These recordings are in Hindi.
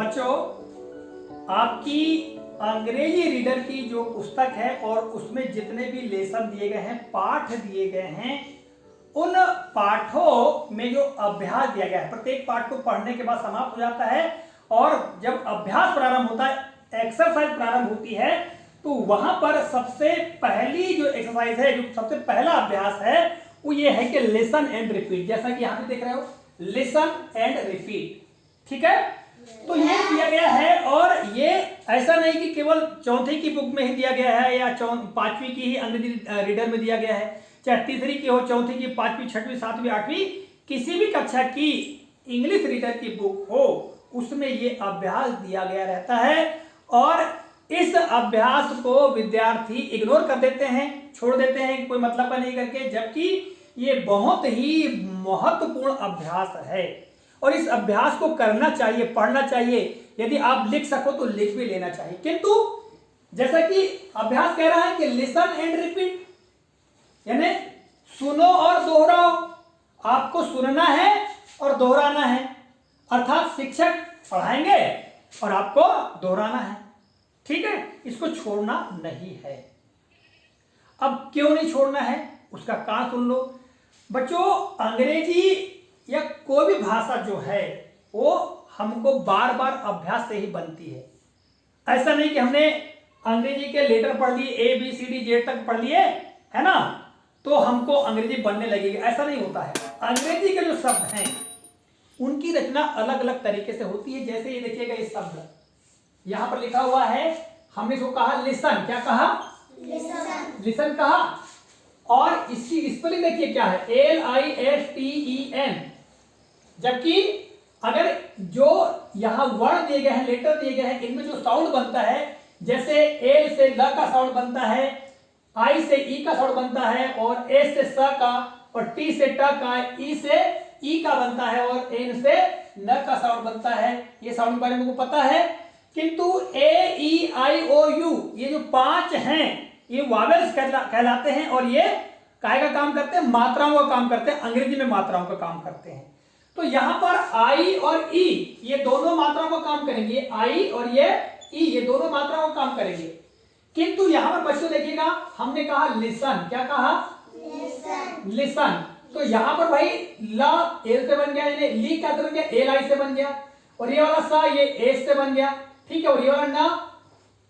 बच्चों, आपकी अंग्रेजी रीडर की जो पुस्तक है और उसमें जितने भी लेसन दिए गए हैं, पाठ दिए गए हैं, उन पाठों में जो अभ्यास दिया गया है, प्रत्येक पाठ को पढ़ने के बाद समाप्त हो जाता है और जब अभ्यास प्रारंभ होता है, एक्सरसाइज प्रारंभ होती है, तो वहां पर सबसे पहली जो एक्सरसाइज है, जो सबसे पहला अभ्यास है, वो ये है कि लिसन एंड रिपीट। जैसा कि यहां पे देख रहे हो, लिसन एंड रिपीट। ठीक है, तो ये दिया गया है और ये ऐसा नहीं कि केवल चौथी की बुक में ही दिया गया है या पांचवी की ही अंग्रेजी रीडर में दिया गया है, चाहे तीसरी की हो, चौथी की, पांचवी, छठवीं, सातवीं, आठवीं, किसी भी कक्षा की इंग्लिश रीडर की बुक हो, उसमें ये अभ्यास दिया गया रहता है। और इस अभ्यास को विद्यार्थी इग्नोर कर देते हैं, छोड़ देते हैं कोई मतलब का नहीं करके, जबकि ये बहुत ही महत्वपूर्ण अभ्यास है और इस अभ्यास को करना चाहिए, पढ़ना चाहिए। यदि आप लिख सको तो लिख भी लेना चाहिए, किंतु जैसा कि अभ्यास कह रहा है कि लिसन एंड रिपीट, यानी सुनो और दोहराओ। आपको सुनना है और दोहराना है, अर्थात शिक्षक पढ़ाएंगे और आपको दोहराना है। ठीक है, इसको छोड़ना नहीं है। अब क्यों नहीं छोड़ना है, उसका कारण सुन लो बच्चों। अंग्रेजी या कोई भी भाषा जो है वो हमको बार बार अभ्यास से ही बनती है। ऐसा नहीं कि हमने अंग्रेजी के लेटर पढ़ लिए, A B C D Z तक पढ़ लिए, है ना, तो हमको अंग्रेजी बनने लगेगी, ऐसा नहीं होता है। अंग्रेजी के जो शब्द हैं उनकी रचना अलग अलग तरीके से होती है। जैसे ये देखिएगा, ये शब्द यहां पर लिखा हुआ है, हमने इसको कहा लिसन। क्या कहा? लिसन कहा। और इसकी स्पेलिंग देखिए क्या है, LISTEN। जबकि अगर जो यहां वर्ड दिए गए हैं, लेटर दिए गए हैं, इनमें जो साउंड बनता है, जैसे एल से ल का साउंड बनता है, आई से ई का साउंड बनता है, और एस से स का, और टी से ट का, ई से ई का बनता है, और एन से न का साउंड बनता है। ये साउंड के बारे में पता है। किंतु ए ई आई ओ यू, ये जो 5 हैं, ये वावेल्स कहलाते हैं और ये काय का काम करते हैं? मात्राओं का काम करते हैं। अंग्रेजी में मात्राओं का काम करते हैं। तो यहां पर आई और ई, ये दोनों मात्राओं का काम करेंगे। आई और ये ई, ये दोनों मात्राओं का काम करेंगे। किंतु यहां पर बच्चों देखिएगा, हमने कहा लिसन। क्या कहा? लिसन। तो यहां पर भाई ला एल से बन गया, यानी ली क्या बन गया? एल आई से बन गया, और ये वाला सा ये एस से बन गया। ठीक है, और ये वाला ना,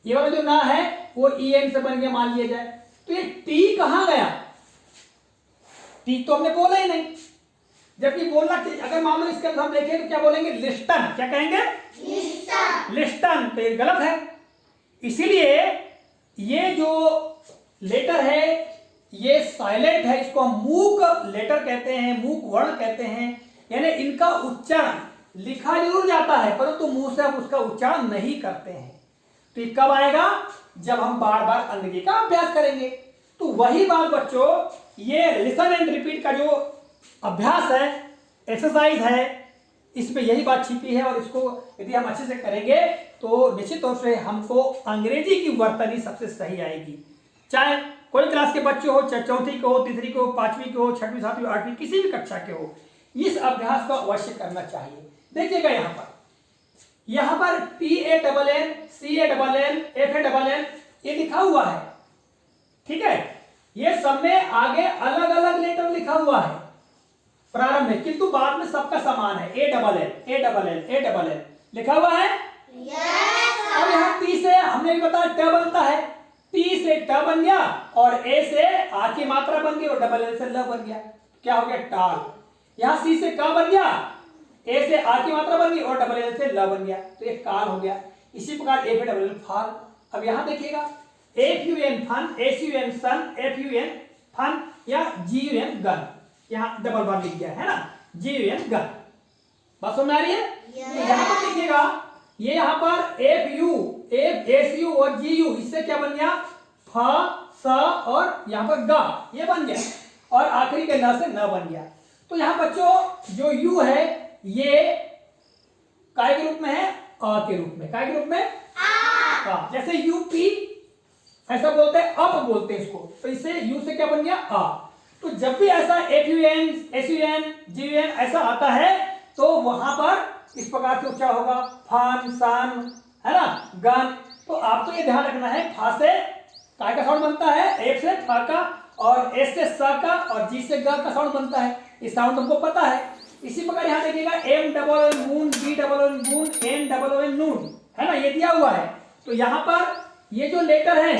ये वाला जो ना है वो ई एन से बन गया, मान लिया जाए। तो ये टी कहां गया? टी तो हमने बोला ही नहीं। जबकि बोलना चाहिए, अगर मान लो इसके अंदर हम देखें तो क्या बोलेंगे? लिस्टन। क्या कहेंगे? लिस्टन। तो ये गलत है। इसीलिए ये जो लेटर है ये साइलेंट है, इसको हम मूक लेटर कहते हैं, मूक वर्ण कहते हैं। यानी इनका उच्चारण लिखा जरूर जाता है परंतु मुंह से हम उसका उच्चारण नहीं करते हैं। तो ये कब आएगा? जब हम बार बार अंग्रेजी का अभ्यास करेंगे। तो वही बात बच्चों, ये लिसन एंड रिपीट का जो अभ्यास है, एक्सरसाइज है, इसमें यही बात छिपी है। और इसको यदि हम अच्छे से करेंगे तो निश्चित तौर से हमको अंग्रेजी की वर्तनी सबसे सही आएगी। चाहे कोई क्लास के बच्चे हो, चाहे चौथी को हो, तीसरी को हो, पांचवी को हो, छठवीं, सातवीं, आठवीं, किसी भी कक्षा के हो, इस अभ्यास को अवश्य करना चाहिए। देखिएगा यहां पर TANN, CANN, FANN ये लिखा हुआ है। ठीक है, ये सब में आगे अलग अलग लेटर लिखा हुआ है प्रारंभ में, किंतु बाद में सबका समान है। ANN लिखा हुआ है। अब यहाँ टी से हमने भी बताया ट बनता है, टी से ट बन गया, और ए से आ की मात्रा बन गई, और डबल एल से ल बन गया। क्या हो गया? टाल। यहाँ सी से क बन गया, ए से आ की मात्रा बन गई, और डबल एल से ल बन गया, तो एक काल हो गया। इसी प्रकार FANN फाल। अब यहां देखिएगा, FUN फन, SUN सन, FUN फन, या GUN गन, यहां डबल बार लिख गया है ना, GUN गन। बात समझ आ रही है? यहां पर देखिएगा, ये यहां पर FU, SU और GU, इससे क्या बन गया? फ, स, और यहां पर ग, ये बन गया, और आखिरी के न से न बन गया। तो यहां बच्चों जो यू है ये काय के रूप में है? अ के रूप में। काय के रूप में? आ। जैसे यूपी ऐसा बोलते हैं, अप बोलते हैं इसको, तो इससे यू से क्या बन गया? आ। तो जब भी ऐसा FUN, SUN, GUN ऐसा आता है तो वहां पर इस प्रकार से उच्चारण होगा फन सन, है ना, गन। तो आपको ये ध्यान रखना है, फा से काय का साउंड बनता है, एफ से फा का, और एस से स का, और जी से ग का साउंड बनता है। ये साउंड हमको पता है। इसी प्रकार यहाँ देखिएगा M double N moon, B double N moon, N double N noon, है ना, ये दिया हुआ है। तो यहाँ पर ये जो लेटर है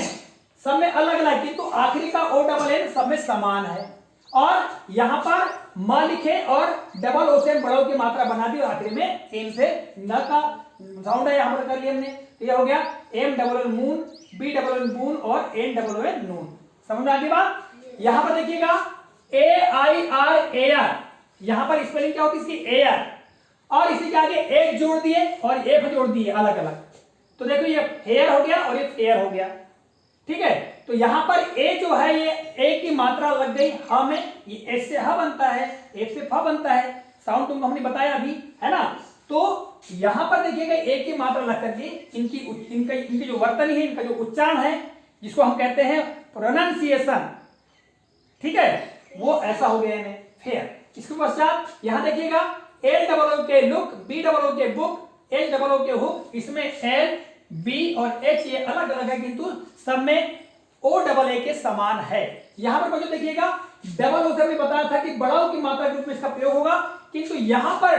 सब में अलग अलग, किंतु आखिरी का ओ डबल एन सब में समान है। और यहाँ पर म लिखे और डबल ओ से बड़ों की मात्रा बना दी, और आखिरी में एन से न का साउंड है यहाँ पर कर लिया हमने। तो ये हो गया M double N moon, B double N moon और एन डबल एन नून। समझ में आ गई बात? यहाँ पर देखिएगा ए आई आर एयर, यहाँ पर स्पेलिंग क्या होती है इसकी, एयर, और इसी के आगे एक जोड़ दिए और एफ जोड़ दिए अलग अलग। तो देखो ये हेयर हो गया और ये फेयर हो गया, ठीक है। तो यहाँ पर ए जो है ये ए की मात्रा लग गई ह में, ये एस से ह बनता है, एफ से फ बनता है, साउंड तुमको हमने बताया अभी, है ना। तो यहाँ पर देखिएगा ए की मात्रा लग करके इनकी जो वर्तनी है, इनका जो उच्चारण है, जिसको हम कहते हैं प्रोनाउंसिएशन, ठीक है, वो ऐसा हो गया है फेयर। इसके पश्चात यहाँ देखिएगा L double O K look, B double O के बुक, एच डबल ओ के हुक, इसमें एल बी और एच ये अलग अलग है, किंतु सब में ओ डबल ए के समान है। यहाँ पर बच्चों देखिएगा डबल ओ से भी बताया था कि बड़ा ओ की मात्रा के रूप में इसका प्रयोग होगा, किंतु यहाँ पर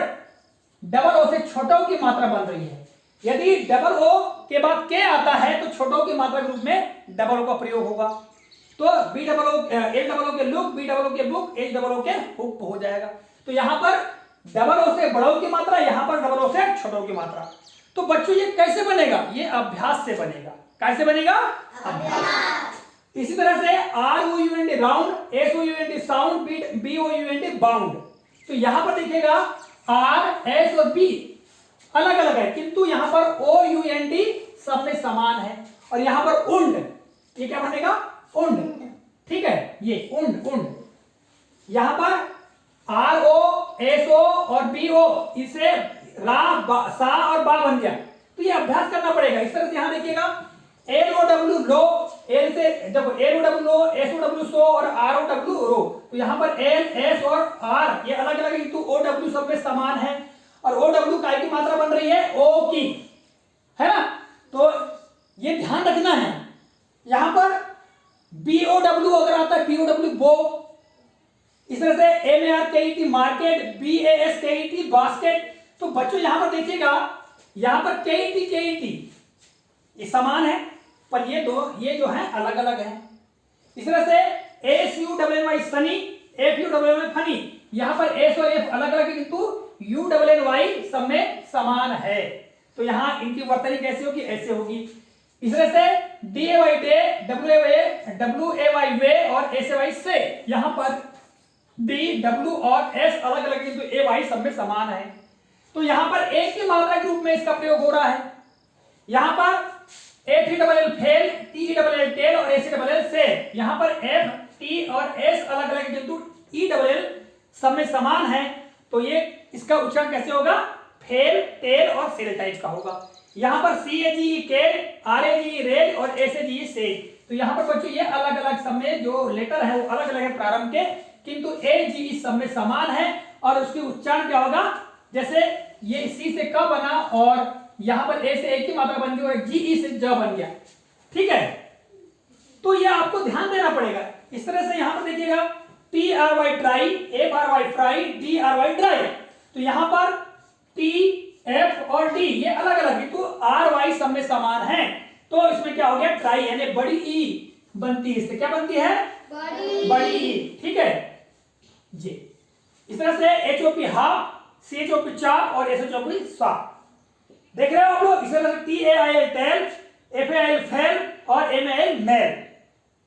डबल ओ से छोटा ओ की मात्रा बन रही है। यदि डबल ओ के बाद के आता है तो छोटा ओ की मात्रा के रूप में डबल ओ का प्रयोग होगा। तो B double O, L double O K look, B double O के बुक, एच डबल ओ के हुक हो जाएगा। तो यहाँ पर डबल ओ से बड़ा ओ की मात्रा, यहाँ पर डबल ओ से छोटा ओ की मात्रा। तो बच्चों ये कैसे बनेगा, ये अभ्यास से बनेगा। कैसे बनेगा? अभ्यास। इसी तरह से R O U N D round, S O U N D sound, B O U N D bound. तो यहां पर देखिएगा आर, एस और बी अलग अलग है, किंतु यहां पर ओ यू एन डी सब में समान है। और यहां पर उंड, ये क्या बनेगा, उंड, ठीक है, ये उंड उंड। यहां पर आर ओ, एस ओ और बी ओ, इसे रा, सा और बा बन गया। तो ये अभ्यास करना पड़ेगा। इस तरह से यहां देखिएगा L O W low, L से देखो L O W low, S O W sow और आर ओ डब्ल्यू रो। तो यहां पर एल, एस और आर ये अलग अलग है, किंतु ओ डब्ल्यू सब में समान है। और ओ डब्ल्यू काय की मात्रा बन रही है, ओ की, है ना। तो ये ध्यान रखना है। यहां पर बी ओ डब्ल्यू अगर आता है, बी ओ डब्ल्यू बो, इस तरह से M A R K E T market, B A S K E T basket. तो बच्चों यहां पर देखिएगा, यहां पर के ई टी ये समान है, पर ये जो है अलग अलग है। इस तरह से S U double N Y sunny, F U double N Y funny, यहां पर एस और एफ अलग अलग है, किंतु यू डबल एन वाई सब में समान है। तो यहां इनकी वर्तनी कैसी होगी, ऐसे होगी। इस तरह से D A Y day, W A Y way और एस ए वाई से, यहां पर डी, डब्ल्यू और एस अलग अलग, किंतु ए वाई सब में समान है। तो यहां पर एक की मात्रा के रूप में इसका प्रयोग हो रहा है। यहां पर F E double L fell, T E double L tell और एस ई डबल एल से, यहां पर एफ, टी और एस अलग अलग, किंतु ई डबल एल सब में समान है। तो ये इसका उच्चारण कैसे होगा, फेल, टेल और सेल टाइप का होगा। यहां पर सी ए जी केल, आर ए जी रेल और एस ए जी सेज। तो यहां पर बच्चों ये अलग अलग सब में जो लेटर है वो अलग अलग है प्रारंभ के, किंतु ए जी इस सब में समान है। और उसके उच्चारण क्या होगा, जैसे ये सी से क बना और यहां पर ए से एक की मात्रा बन गई और जी ई से ज बन गया, ठीक है। तो ये आपको ध्यान देना पड़ेगा। इस तरह से यहां पर देखिएगा T R Y try, F R Y fry, D R Y dry. तो यहां पर टी, एफ और डी ये अलग अलग है, तो आर वाई सब में समान है। तो इसमें क्या हो गया, ट्राई यानी बड़ी ई बनती है। इससे क्या बनती है, बड़ी ई, ठीक है जी। इस तरह से H O P hop, C H O P chop और एस एच ओ पी सा, देख रहे हो आप लोग। इस तरह से T A I L tail, F A I L fail और एम ए एल मेल,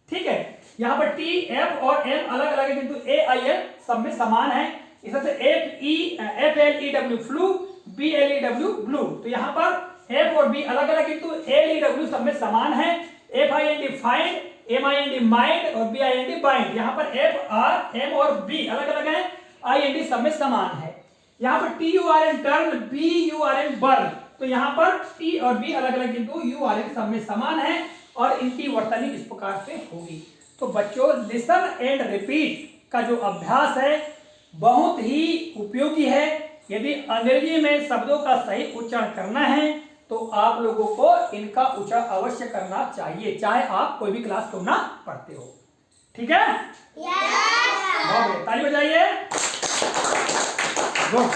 ठीक है। यहां पर टी, एफ और एम अलग अलग है, किंतु ए आई एल सब में समान है। इस तरह से F L E W flew, B L E W blew. तो यहां पर एफ और बी अलग अलग, किंतु एल ई डब्ल्यू सब में समान है। F I N D find, M I N D mind और B I N D bind. यहां पर एफ, आर, एम और बी अलग अलग है, आई एन डी सब में समान है। यहां पर T U R N turn, B U R N burn. तो यहां पर टी और बी अलग अलग, किंतु यू आर एन सब में समान है और इनकी वर्तनी इस प्रकार से होगी। तो बच्चों लिसन एंड रिपीट का जो अभ्यास है बहुत ही उपयोगी है। यदि अंग्रेजी में शब्दों का सही उच्चारण करना है तो आप लोगों को इनका उच्चारण अवश्य करना चाहिए, चाहे आप कोई भी क्लास क्यों ना पढ़ते हो। ठीक है? बहुत बढ़िया, ताली बजाइए। गुड।